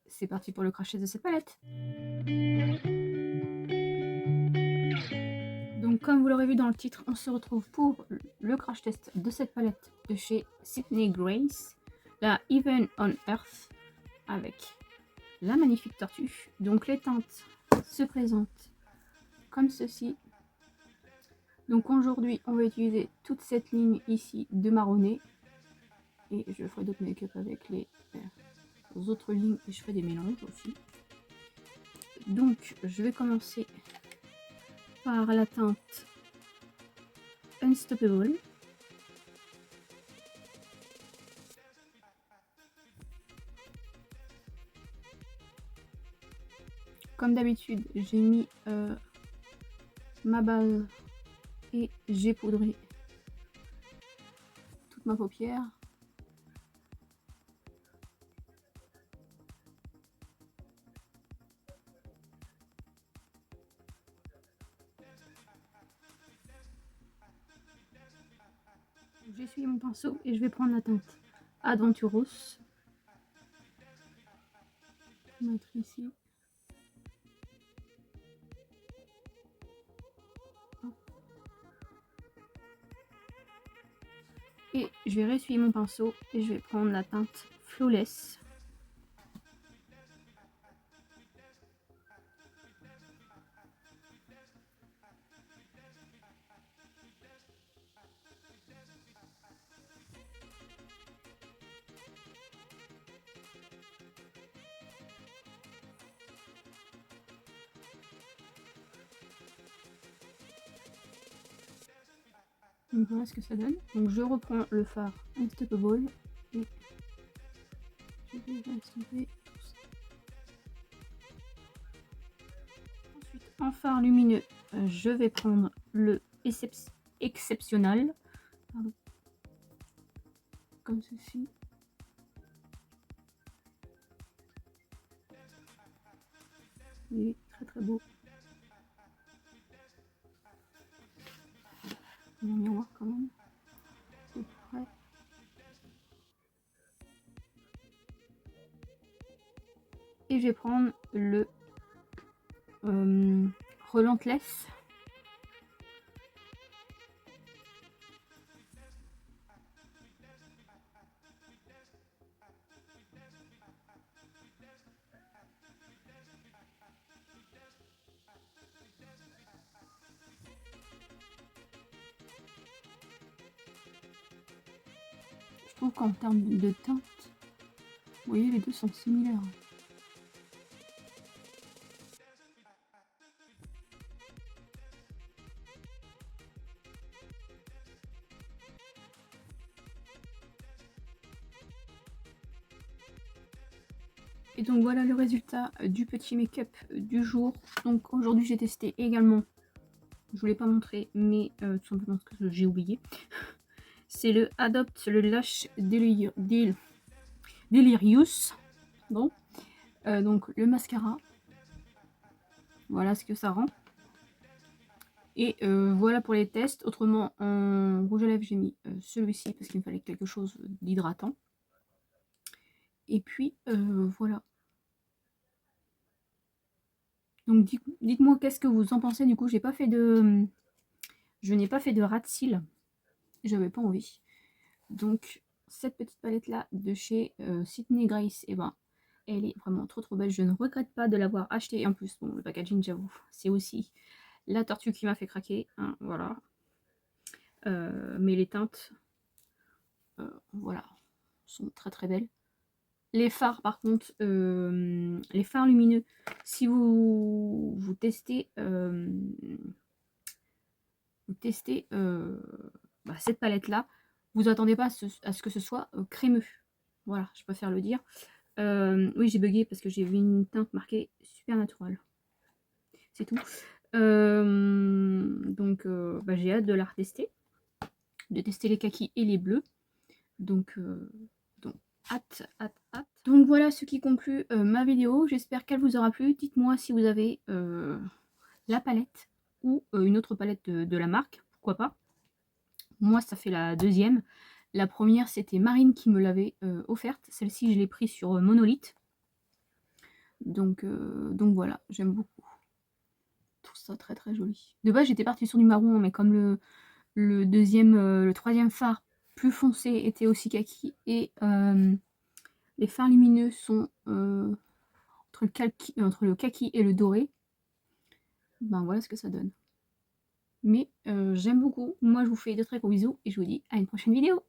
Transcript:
c'est parti pour le crash test de cette palette. Donc comme vous l'aurez vu dans le titre, on se retrouve pour le crash test de cette palette de chez Sydney Grace, la Even on Earth, avec la magnifique tortue. Donc les teintes se présentent comme ceci. Donc aujourd'hui on va utiliser toute cette ligne ici de marronné, et je ferai d'autres make-up avec les autres lignes et je ferai des mélanges aussi. Donc je vais commencer par la teinte Unstoppable. Comme d'habitude, j'ai mis ma base et j'ai poudré toute ma paupière. J'essuie mon pinceau et je vais prendre la teinte Adventurous. Je vais mettre ici. Et je vais ressuyer mon pinceau et je vais prendre la teinte Flawless. Donc voilà ce que ça donne. Donc je reprends le fard Unstoppable et je vais estomper tout ça. Ensuite, en fard lumineux, je vais prendre le Exceptional, comme ceci. Il est très très beau. Il y a un miroir quand même. C'est prêt. Et je vais prendre le Relentless. Je trouve qu'en termes de teinte, vous voyez, les deux sont similaires. Et donc voilà le résultat du petit make-up du jour. Donc aujourd'hui j'ai testé également, je ne vous l'ai pas montré, mais tout simplement parce que j'ai oublié. C'est le Adopt le Lash Delirious. Bon. Donc le mascara. Voilà ce que ça rend. Et voilà pour les tests. Autrement, en rouge à lèvres, j'ai mis celui-ci parce qu'il me fallait quelque chose d'hydratant. Et puis voilà. Donc dites-moi qu'est-ce que vous en pensez. Du coup, je n'ai pas fait de ras de cils. J'avais pas envie. Donc cette petite palette là de chez Sydney Grace, et ben elle est vraiment trop trop belle. Je ne regrette pas de l'avoir achetée. Et en plus, bon, le packaging, j'avoue, c'est aussi la tortue qui m'a fait craquer. Hein, voilà. Mais les teintes, voilà, sont très très belles. Les fards, par contre, les fards lumineux, si vous testez, cette palette-là, vous attendez pas à ce que ce soit crémeux. Voilà, je préfère le dire. Oui, j'ai bugué parce que j'ai vu une teinte marquée Supernatural. C'est tout. Donc, j'ai hâte de la retester. De tester les kakis et les bleus. Donc hâte. Donc voilà ce qui conclut ma vidéo. J'espère qu'elle vous aura plu. Dites-moi si vous avez la palette ou une autre palette de la marque. Pourquoi pas. Moi, ça fait la deuxième. La première, c'était Marine qui me l'avait offerte. Celle-ci, je l'ai prise sur Monolith. Donc voilà, j'aime beaucoup. Je trouve ça très très joli. De base, j'étais partie sur du marron, mais comme le troisième fard plus foncé était aussi kaki, et les fards lumineux sont entre le kaki et le doré, ben voilà ce que ça donne. Mais j'aime beaucoup. Moi, je vous fais de très gros bisous et je vous dis à une prochaine vidéo.